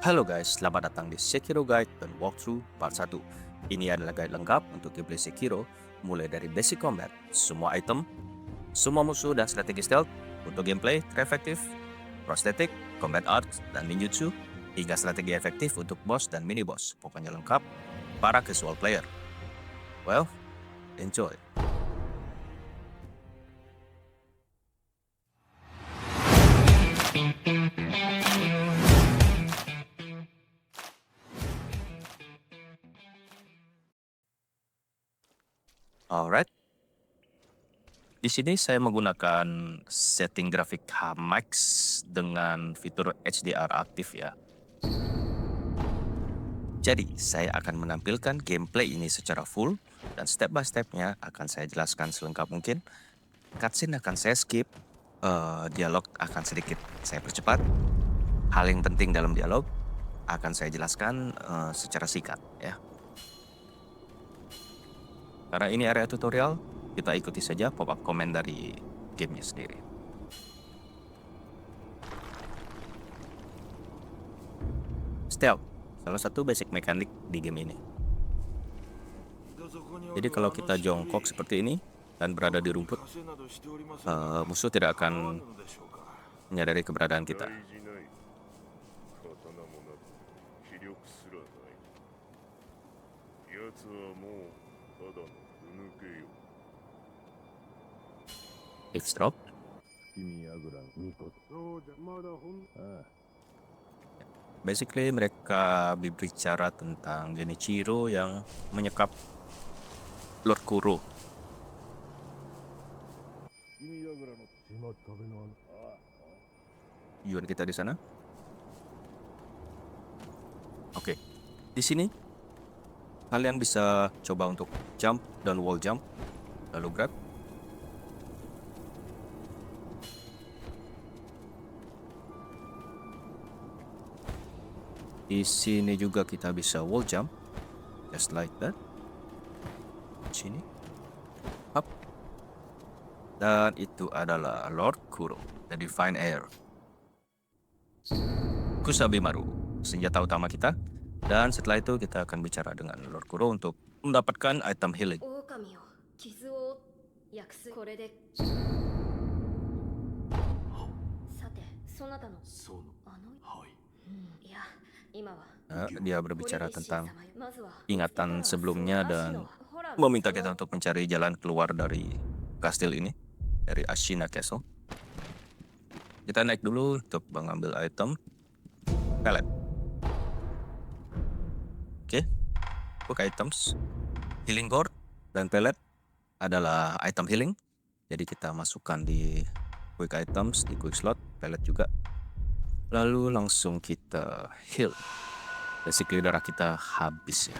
Halo guys, selamat datang di Sekiro Guide dan Walkthrough Part 1. Ini adalah guide lengkap untuk gameplay Sekiro, mulai dari basic combat, semua item, semua musuh dan strategi stealth, untuk gameplay terefektif, prosthetic, combat arts, dan ninjutsu, hingga strategi efektif untuk boss dan mini boss. Pokoknya lengkap para casual player. Well, enjoy. Alright. Di sini saya menggunakan setting grafik HMax dengan fitur HDR aktif ya. Jadi, saya akan menampilkan gameplay ini secara full dan step by stepnya akan saya jelaskan selengkap mungkin. Cutscene akan saya skip, dialog akan sedikit saya percepat. Hal yang penting dalam dialog akan saya jelaskan secara singkat ya. Karena ini area tutorial, kita ikuti saja pop-up komen dari gamenya sendiri. Stealth, salah satu basic mekanik di game ini. Jadi kalau kita jongkok seperti ini dan berada di rumput, musuh tidak akan menyadari keberadaan kita. Eavesdrop. Basically mereka berbicara tentang Genichiro yang menyekap Lord Kuro. Yuan kita di sana. Oke. Di sini kalian bisa coba untuk jump dan wall jump, lalu grab. Di sini juga kita bisa wall jump, just like that. Sini, up. Dan itu adalah Lord Kuro, the Divine Heir. Kusabi Maru, senjata utama kita. Dan setelah itu kita akan bicara dengan Lord Kuro untuk mendapatkan item healing. Dia berbicara tentang ingatan sebelumnya dan meminta kita untuk mencari jalan keluar dari kastil ini, dari Ashina Castle. Kita naik dulu untuk mengambil item pellet. Oke, quick items, healing gourd dan pellet adalah item healing. Jadi kita masukkan di quick items, di quick slot, pellet juga. Lalu langsung kita heal. Basically darah kita habis ya.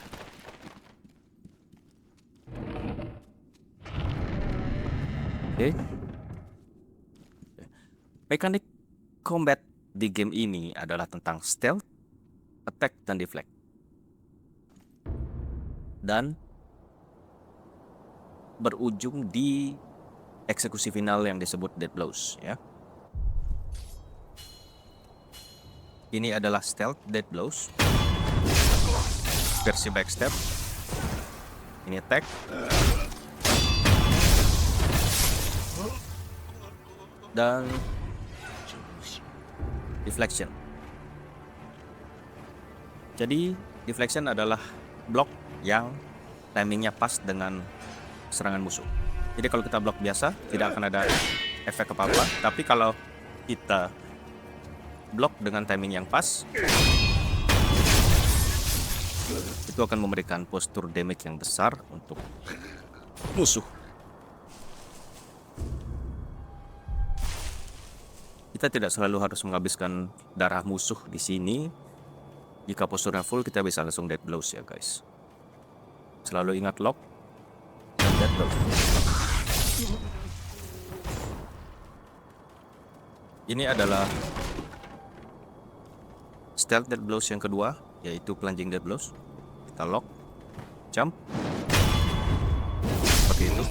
Oke. Mekanik combat di game ini adalah tentang stealth, attack, dan deflect. Dan berujung di eksekusi final yang disebut death blows ya. Ini adalah stealth death blows. Versi backstep. Ini attack. Dan deflection. Jadi deflection adalah blok yang timingnya pas dengan serangan musuh. Jadi kalau kita blok biasa tidak akan ada efek apa-apa. Tapi kalau kita blok dengan timing yang pas, itu akan memberikan postur damage yang besar untuk musuh. Kita tidak selalu harus menghabiskan darah musuh di sini. Jika posturnya full, kita bisa langsung death blows ya guys. Selalu ingat lock dan death blows. Ini adalah stealth death blows yang kedua, yaitu plunging death blows. Kita lock, jump, seperti itu.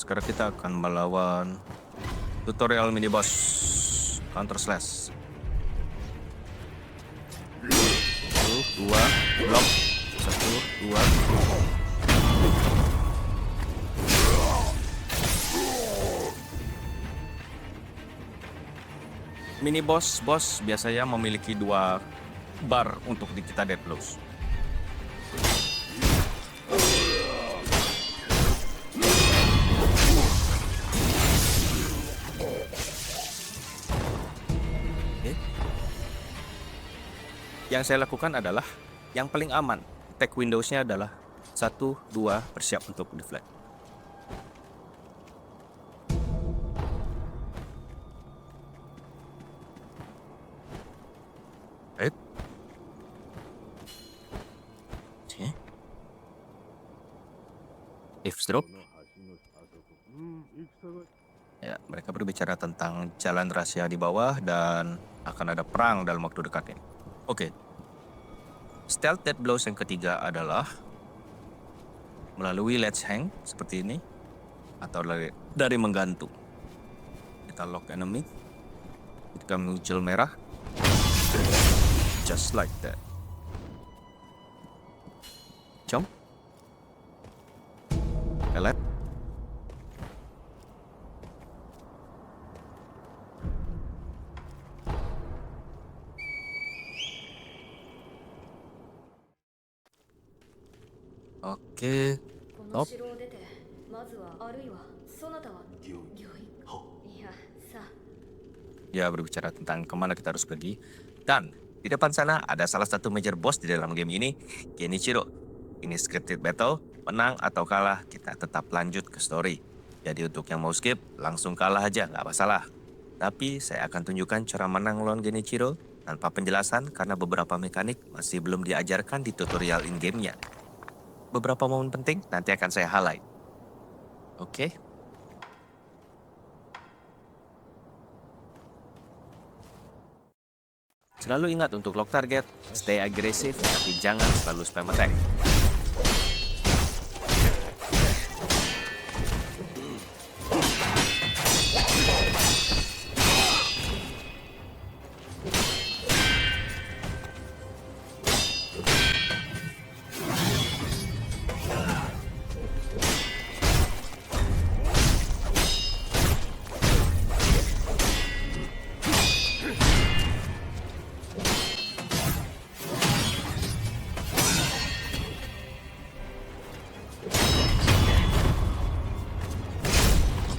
sekarang kita akan melawan tutorial mini boss Counter Slash. 1, 2, blok. 1, 2. Mini boss biasanya memiliki 2 bar untuk di kita death blows. Yang saya lakukan adalah yang paling aman. Attack Windows-nya adalah 1, 2, bersiap untuk deflect. Baik. Oke. Eavesdrop. Ya, mereka berbicara tentang jalan rahasia di bawah dan akan ada perang dalam waktu dekat ini. Oke. Stealth death blows yang ketiga adalah melalui ledge hang seperti ini atau dari menggantung. Kita lock enemy. Ketika muncul merah, just like that. Jump. Elep. Oke. Top. Ya, berbicara tentang kemana kita harus pergi. Dan di depan sana ada salah satu major boss di dalam game ini, Genichiro. Ini scripted battle, menang atau kalah kita tetap lanjut ke story. Jadi untuk yang mau skip, langsung kalah aja, nggak masalah. Tapi saya akan tunjukkan cara menang lawan Genichiro tanpa penjelasan karena beberapa mekanik masih belum diajarkan di tutorial in-game-nya. Beberapa momen penting nanti akan saya highlight. Oke. Selalu ingat untuk lock target, stay agresif, tapi jangan selalu spam attack.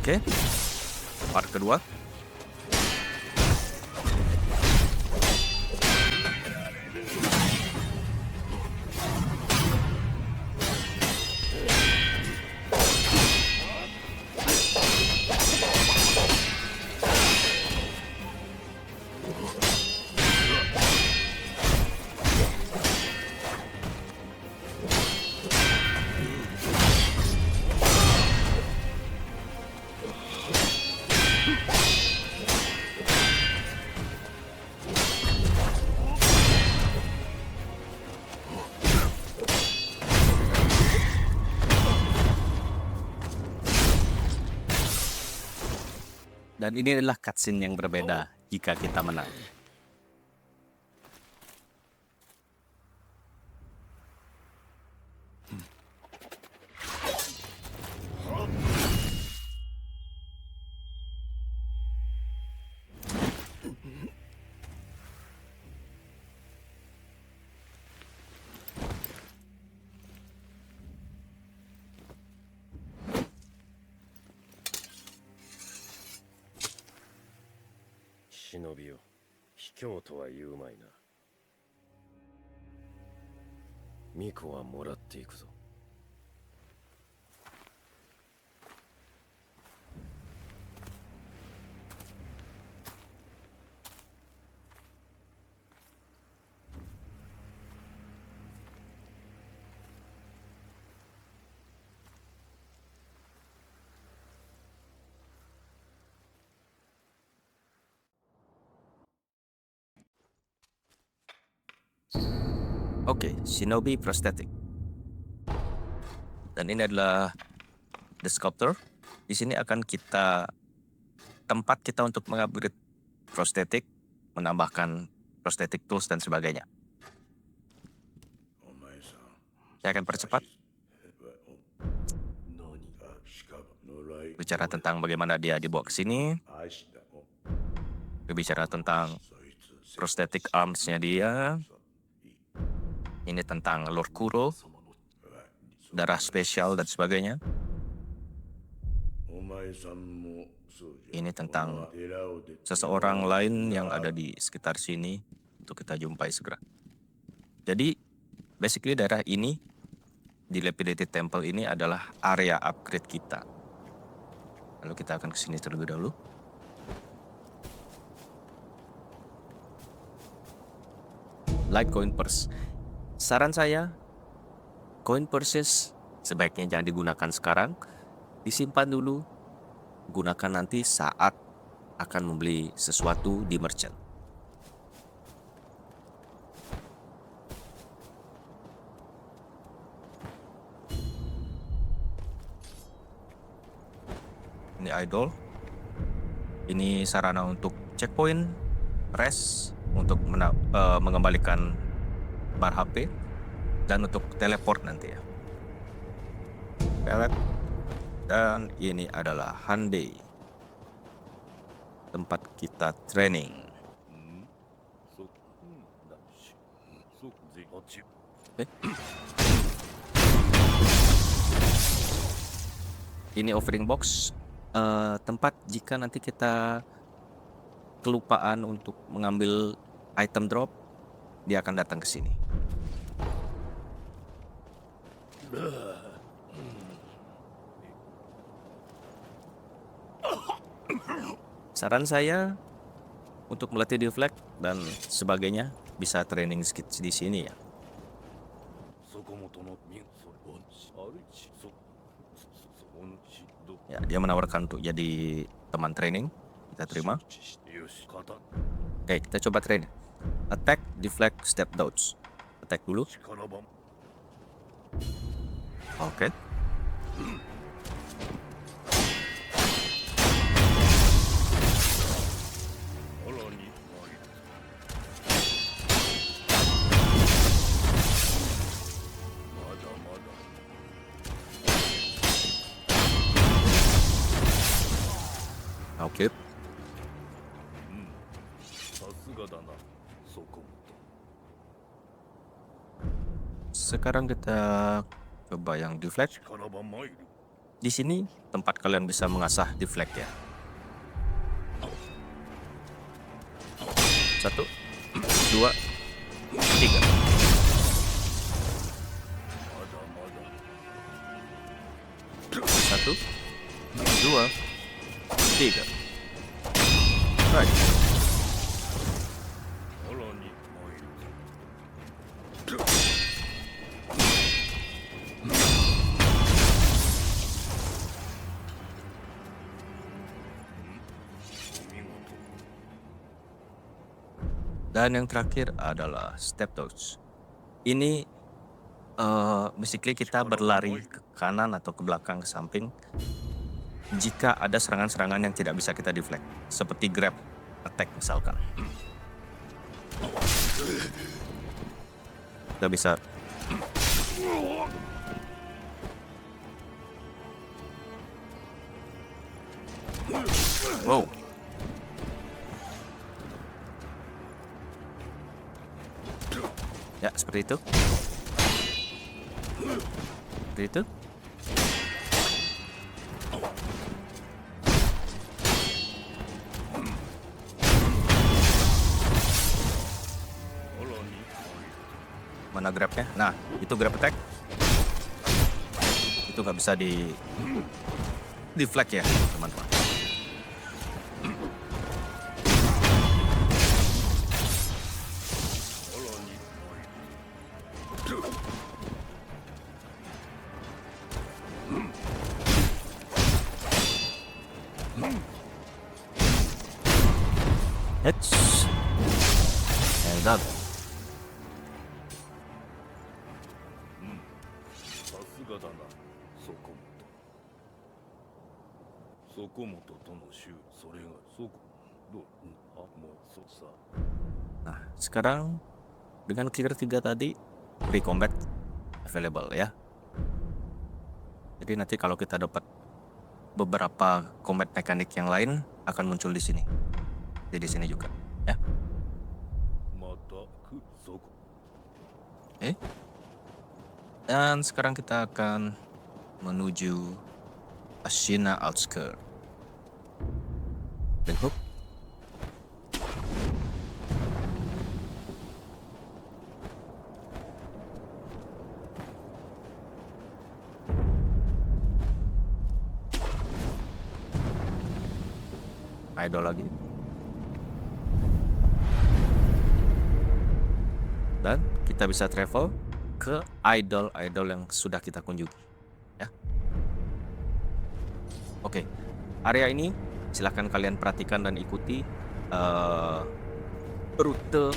Oke, part kedua. Dan ini adalah cutscene yang berbeda jika kita menang. Shinobiよ、卑怯とは言うまいな。ミコはもらっていくぞ。Oke, Shinobi Prosthetic. Dan ini adalah The Sculptor. Di sini akan tempat kita untuk mengupgrade prosthetic, menambahkan prosthetic tools dan sebagainya. Saya akan percepat bicara tentang bagaimana dia dibawa ke sini, berbicara tentang prosthetic arms-nya dia. Ini tentang Lord Kuro, darah spesial dan sebagainya. Ini tentang seseorang lain yang ada di sekitar sini untuk kita jumpai segera. Jadi, basically daerah ini, Dilapidated Temple ini adalah area upgrade kita. Lalu kita akan ke sini terlebih dahulu. Light coin purse. Saran saya, coin purses sebaiknya jangan digunakan sekarang. Disimpan dulu, gunakan nanti saat akan membeli sesuatu di merchant. Ini idol. Ini sarana untuk checkpoint, rest, untuk mengembalikan bar HP, dan untuk teleport nanti ya. Pelet. Dan ini adalah Hyundai, tempat kita training. Ini offering box, tempat jika nanti kita kelupaan untuk mengambil item drop, dia akan datang ke sini. Saran saya untuk melatih deflect dan sebagainya bisa training skills di sini ya. Ya, dia menawarkan untuk jadi teman training. Kita terima. Oke, kita coba training. Attack, deflect, step dodge. Attack dulu. Oke. Oke. Sekarang kita coba yang deflect. Di sini tempat kalian bisa mengasah deflect ya. 1, 2, 3. Satu, 2, 3. Right. Dan yang terakhir adalah step dodge. Ini basically kita berlari ke kanan atau ke belakang, ke samping jika ada serangan-serangan yang tidak bisa kita deflect, seperti grab attack misalkan. Kita bisa wow. Ya, seperti itu. Seperti itu. Mana grabnya? Nah, itu grab attack. Itu nggak bisa di deflect ya, teman-teman. Hits. And that. そこもととの衆それがそこどうあもうそうさ Nah, sekarang dengan trigger 3 tadi, free combat available ya. Jadi nanti kalau kita dapat beberapa combat mekanik yang lain akan muncul di sini. Jadi di sini juga, ya. またくそこ Oke. Dan sekarang kita akan menuju Ashina Outskirt. Link hook. Idol lagi. Dan kita bisa travel ke idol-idol yang sudah kita kunjungi, ya. Oke, area ini silahkan kalian perhatikan dan ikuti rute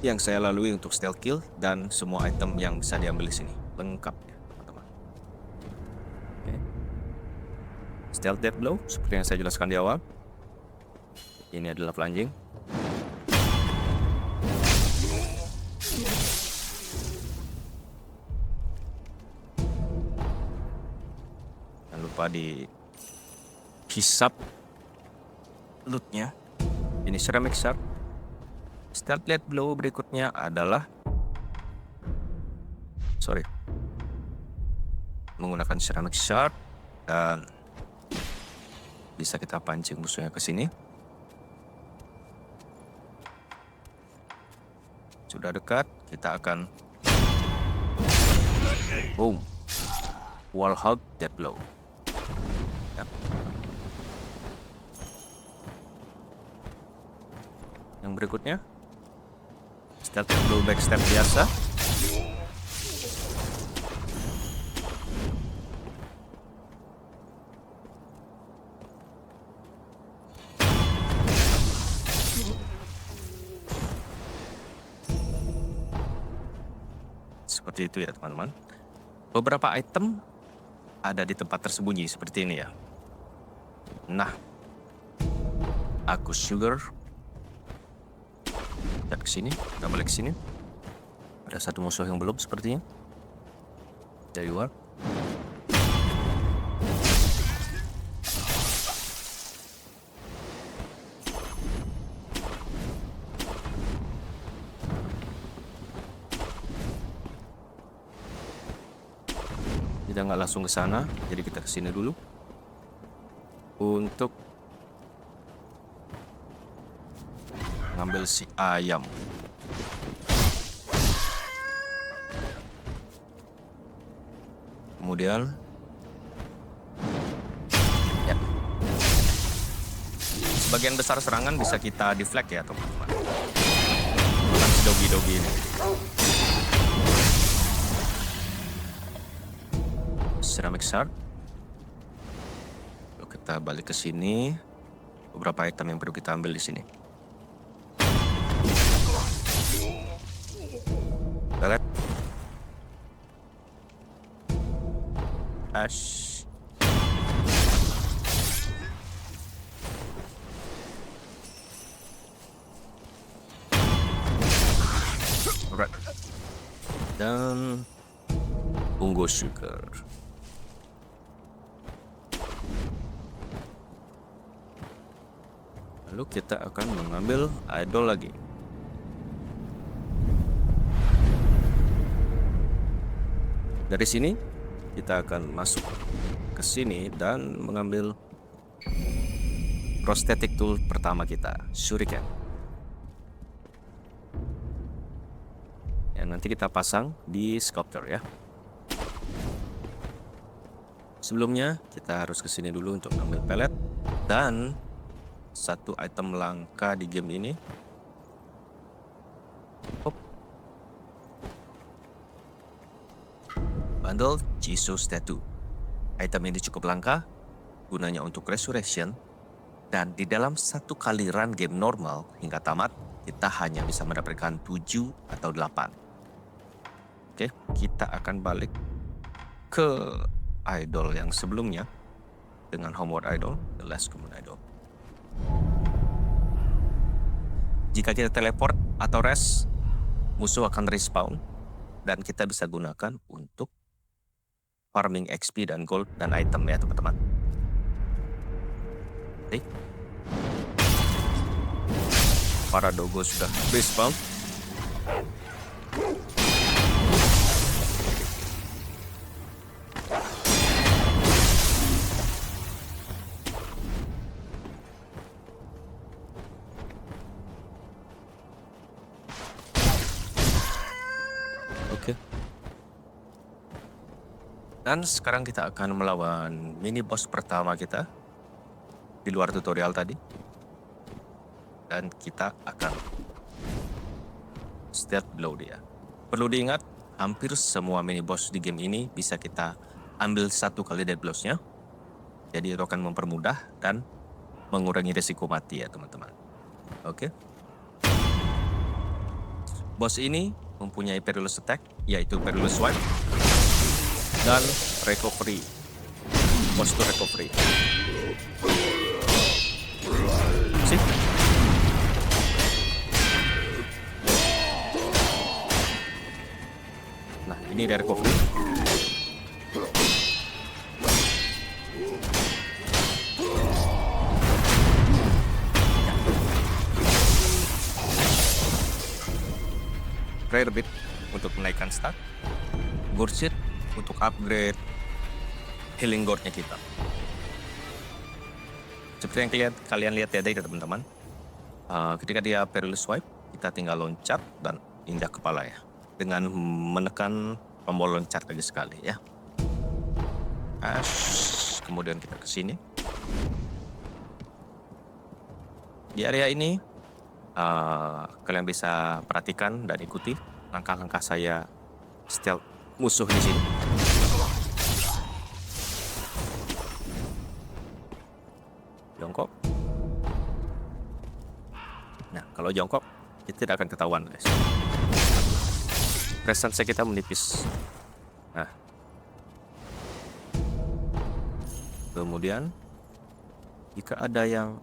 yang saya lalui untuk stealth kill dan semua item yang bisa diambil di sini lengkap ya teman-teman. Oke. Stealth death blow seperti yang saya jelaskan di awal. Ini adalah plunging. Jangan lupa dihisap lootnya. Ini ceramic shard. Stealth death blow berikutnya adalah menggunakan ceramic shard dan bisa kita pancing musuhnya ke sini. Sudah dekat, kita akan boom, wall hug death blow. Ya. Yang berikutnya stealth death blow backstep biasa. Seperti itu ya teman-teman. Beberapa item ada di tempat tersembunyi seperti ini ya. Nah, aku sugar. Dan ke sini, kita balik ke sini. Ada satu musuh yang belum sepertinya. There you are. Kita nggak langsung ke sana, jadi kita ke sini dulu untuk ngambil si ayam. Kemudian ya, sebagian besar serangan bisa kita deflect ya teman-teman. Bukan si dogi-dogi ini. Ceramic shard. Lalu kita balik ke sini. Beberapa item yang perlu kita ambil di sini. Lihat. Ash. Alright. Dan Ungo sugar. Lalu kita akan mengambil idol lagi. Dari sini kita akan masuk ke sini dan mengambil prosthetic tool pertama kita, shuriken. Yang nanti kita pasang di sculptor ya. Sebelumnya kita harus ke sini dulu untuk mengambil pellet dan satu item langka di game ini. Hop. Bundle Jesus Tattoo. Item ini cukup langka, gunanya untuk resurrection, dan di dalam satu kali run game normal hingga tamat, kita hanya bisa mendapatkan 7 atau 8. Oke, kita akan balik ke idol yang sebelumnya. dengan Homeward Idol, The Last Common Idol. Jika kita teleport atau rest, musuh akan respawn dan kita bisa gunakan untuk farming XP dan gold dan item ya teman-teman. Oke. Para dogo sudah respawn. Oke. Dan sekarang kita akan melawan mini boss pertama kita di luar tutorial tadi. Dan kita akan stealth blow dia. Perlu diingat, hampir semua mini boss di game ini bisa kita ambil 1 kali death blows-nya. Jadi itu akan mempermudah dan mengurangi risiko mati ya teman-teman. Oke. Boss ini mempunyai perilous attack, yaitu perilous swipe dan recovery. Boss to recovery. Sip. Nah, ini dari recovery. Rare Bit untuk menaikkan stat, Gursit untuk upgrade healing gourd-nya kita. Seperti yang kalian lihat ya teman-teman, ketika dia perilous swipe, kita tinggal loncat dan injak kepala ya, dengan menekan tombol loncat lagi sekali ya. Kemudian kita ke sini. Di area ini kalian bisa perhatikan dan ikuti langkah-langkah saya stealth musuh di sini. Jongkok. Nah, kalau jongkok itu tidak akan ketahuan, guys. Presence kita menipis. Nah. Kemudian jika ada yang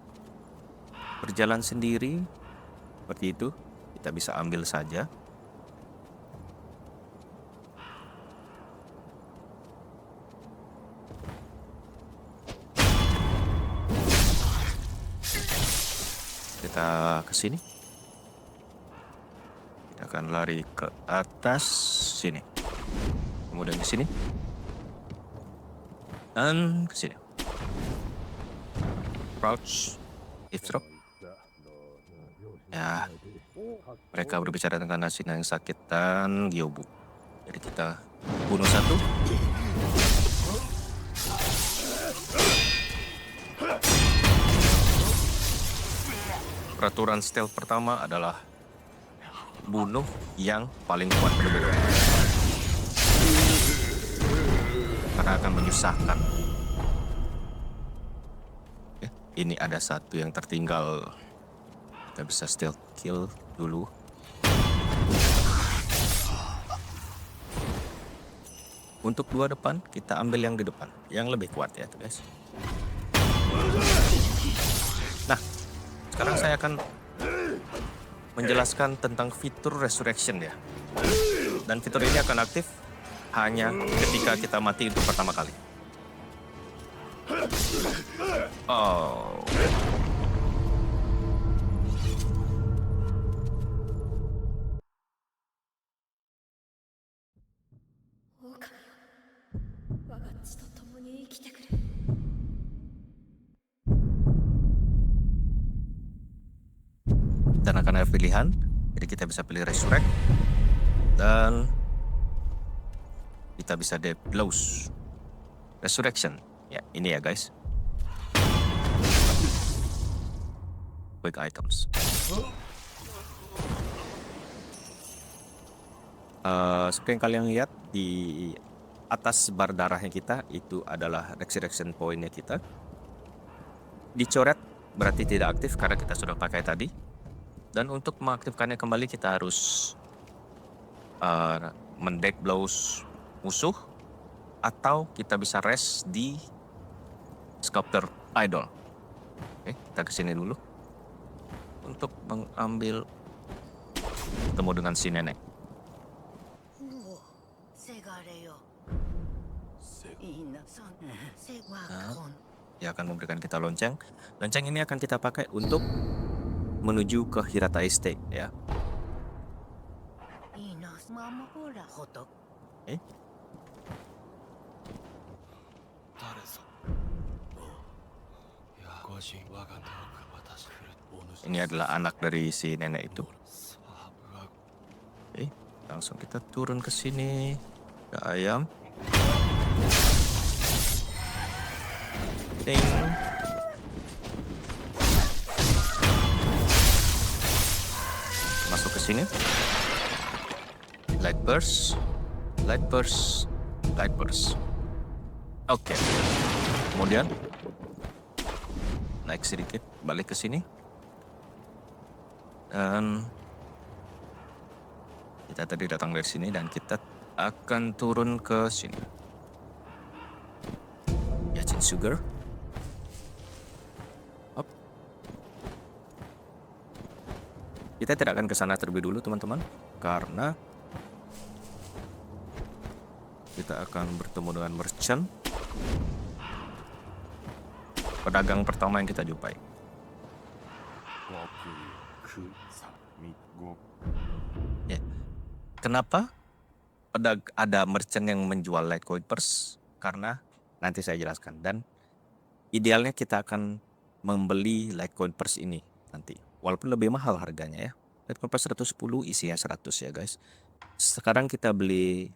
berjalan sendiri seperti itu, kita bisa ambil saja. Kita ke sini. Kita akan lari ke atas sini. Kemudian ke sini. Dan ke sini. Crouch, eavesdrop. Ya, mereka berbicara tentang Nashina yang sakit dan Gyobu. Jadi kita bunuh satu. Peraturan stealth pertama adalah bunuh yang paling kuat berbeda. Karena akan menyusahkan. Oke, ini ada satu yang tertinggal. Kita bisa stealth kill dulu. Untuk dua depan, kita ambil yang di depan. Yang lebih kuat ya guys. Nah, sekarang saya akan menjelaskan tentang fitur resurrection ya. Dan fitur ini akan aktif hanya ketika kita mati untuk pertama kali. Oh. Dan akan ada pilihan, jadi kita bisa pilih resurrect dan kita bisa death blows. Resurrection, ya ini ya guys. Quick items. Seperti yang kalian lihat di atas bar darahnya kita itu adalah resurrection point-nya kita. Dicoret berarti tidak aktif karena kita sudah pakai tadi. Dan untuk mengaktifkannya kembali kita harus mendeck blows musuh atau kita bisa rest di Sculptor Idol. Oke, kita kesini dulu untuk mengambil ketemu dengan si nenek. おお、せがれよ。せいいなさん。せわこん。 Dia akan memberikan kita lonceng. Lonceng ini akan kita pakai untuk menuju ke Hirata Estate ya. いいな、ママほらほと。 Oke. 誰ぞいやご主我が手を私来るお主 Ini adalah anak dari si nenek itu. さあうわ Oke, langsung kita turun ke sini ke ayam. Ding. Masuk ke sini. Light burst, light burst, light burst. Oke. Kemudian naik sedikit, balik ke sini. Dan kita tadi datang dari sini dan kita akan turun ke sini. Yachin Sugar. Hop. Kita tidak akan ke sana terlebih dulu teman-teman, karena kita akan bertemu dengan merchant, pedagang pertama yang kita jumpai. くさみご Ya. Kenapa ada merchant yang menjual Litecoin Purse? Karena nanti saya jelaskan, dan idealnya kita akan membeli Litecoin Purse ini nanti, walaupun lebih mahal harganya ya. Litecoin Purse 110, isinya 100 ya guys. Sekarang kita beli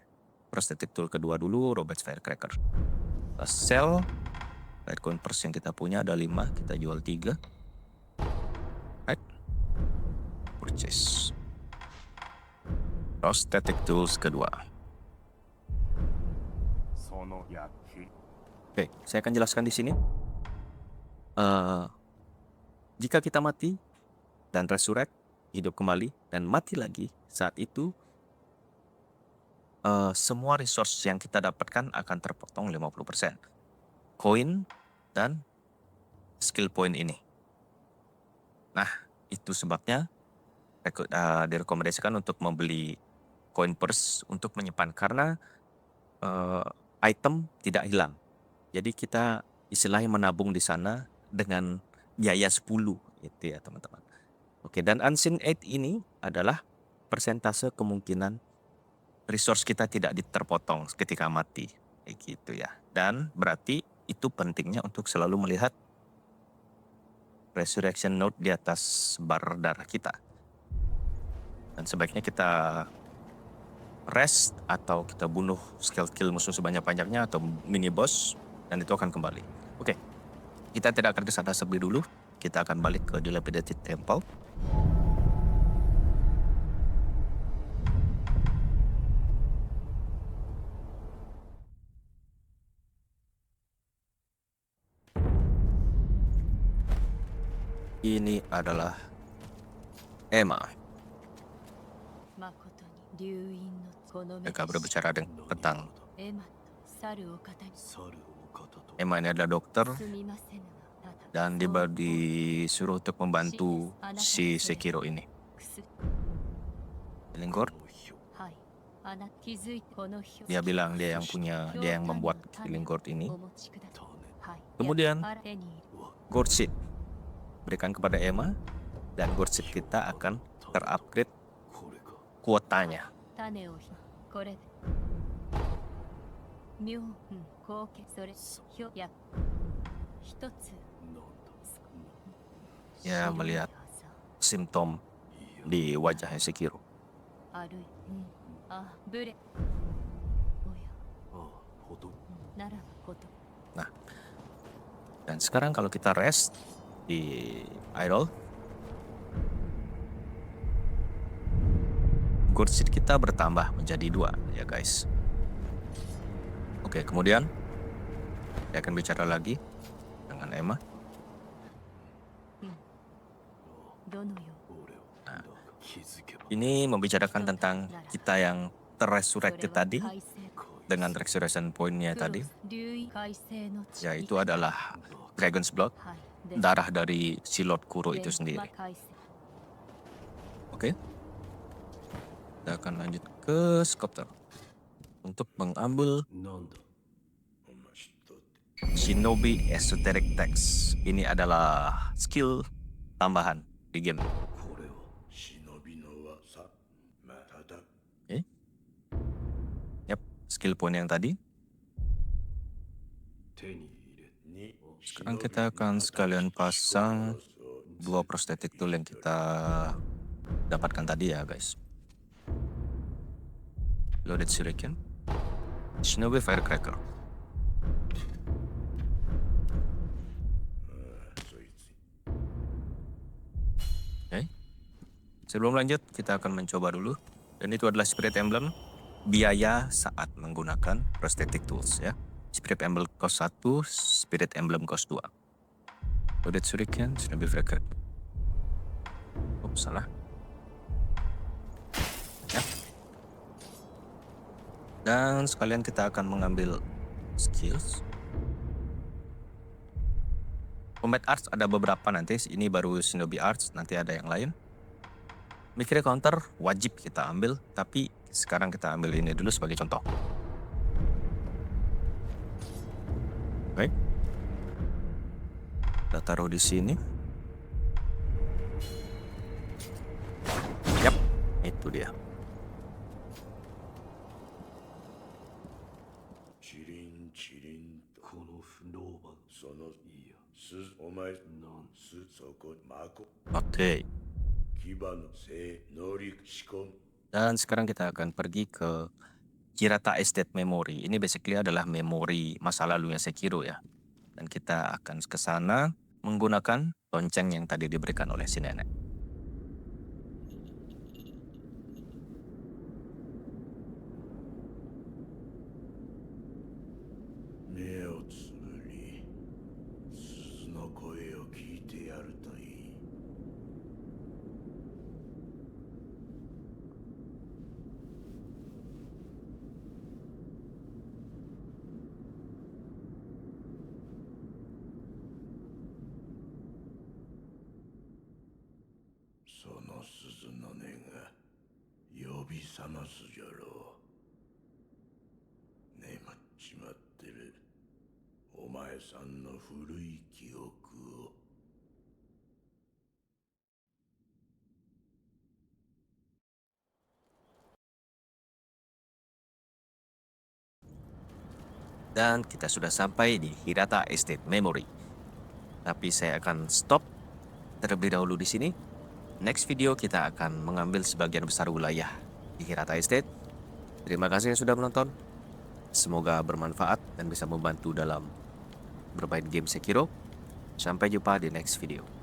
prosthetic tool kedua dulu, Robert's Firecracker. Kita sell Litecoin Purse yang kita punya ada 5, kita jual 3. Right. Purchase prosthetic tools kedua. その焼き Oke, saya akan jelaskan di sini. Jika kita mati dan resurrect, hidup kembali dan mati lagi, saat itu semua resource yang kita dapatkan akan terpotong 50%. Koin dan skill point ini. Nah, itu sebabnya direkomendasikan untuk membeli coin purse untuk menyimpan, karena item tidak hilang. Jadi kita istilahnya menabung di sana dengan biaya 10 gitu ya teman-teman. Oke, dan Unseen 8 ini adalah persentase kemungkinan resource kita tidak terpotong ketika mati, kayak gitu ya. Dan berarti itu pentingnya untuk selalu melihat resurrection note di atas bar darah kita. Dan sebaiknya kita rest atau kita bunuh skill kill musuh sebanyak-banyaknya atau mini boss, dan itu akan kembali. Oke, kita tidak akan ke sana terlebih dulu. Kita akan balik ke Dilapidated Temple. Ini adalah Emma. Mereka berbicara tentang エマと猿を肩に。 猿を肩と Emma ini adalah dokter すみませぬが、ただ dan disuruh untuk membantu si Sekiro ini. くす Healing Gourd, のひょ はい。あな気づいてこの表 dia bilang dia yang membuat Healing Gourd ini. お持ちください。はい。 Kemudian あら手に入れ Gourd Seed berikan kepada Emma, dan Gourd Seed kita akan terupgrade これか kuotanya. 種をこれで。妙、後継それ、ひょや。一つ。 なんだ Ya melihat simptom di wajahnya Sekiro. あるい。あ、ブレ。おや、ああほとならばこと。 Dan sekarang kalau kita rest di idol, Gourd Seed kita bertambah menjadi 2 ya guys. Oke, kemudian saya akan bicara lagi dengan Emma. どのよ。俺をだが気づけば Ini membicarakan tentang kita yang terresurrected tadi. それは快晴恋 dengan resurrection point-nya クロ tadi, ス流位海星の地 yaitu adalah Dragon's Blood, はいで darah dari si Lord Kuro で itu sendiri. 海星 Oke, kita akan lanjut ke Sculptor untuk mengambil なんだお前知ったって Shinobi Esoteric Text. Ini adalah skill tambahan di game. これは忍びの技まただ Oke. Yap, skill point yang tadi. 手に入れに Sekarang kita akan sekalian pasang dua prosthetic tool yang kita dapatkan tadi ya guys. Loaded Shuriken, Shinobi Firecracker. そいつ Oke. Sebelum lanjut, kita akan mencoba dulu. Dan itu adalah Spirit Emblem. Biaya saat menggunakan prosthetic tools ya. Spirit Emblem cost 1, Spirit Emblem cost 2. Loaded Shuriken, Shinobi Firecracker. Oh, salah. Ya. Dan sekalian kita akan mengambil skills. Combat Arts ada beberapa nanti, ini baru Shinobi Arts, nanti ada yang lain. Mikirnya counter wajib kita ambil, tapi sekarang kita ambil ini dulu sebagai contoh. Baik. Kita taruh di sini. Yap, itu dia. チリンチリンとこの不老板そのいやすお前なんすそこまこ Oke. 牙のせい能力仕込む Dan sekarang kita akan pergi ke Hirata Estate Memory. Ini basically adalah memori masa lalunya Sekiro ya. Dan kita akan ke sana menggunakan lonceng yang tadi diberikan oleh si nenek. 目をつぶり鈴の声を聞いてやるといいその鈴の音が呼び覚ますじゃろう眠っちまってるお前さんの古い記憶を Dan kita sudah sampai di Hirata Estate Memory. Tapi saya akan stop terlebih dahulu di sini. Next video kita akan mengambil sebagian besar wilayah di Hirata Estate. Terima kasih yang sudah menonton. Semoga bermanfaat dan bisa membantu dalam bermain game Sekiro. Sampai jumpa di next video.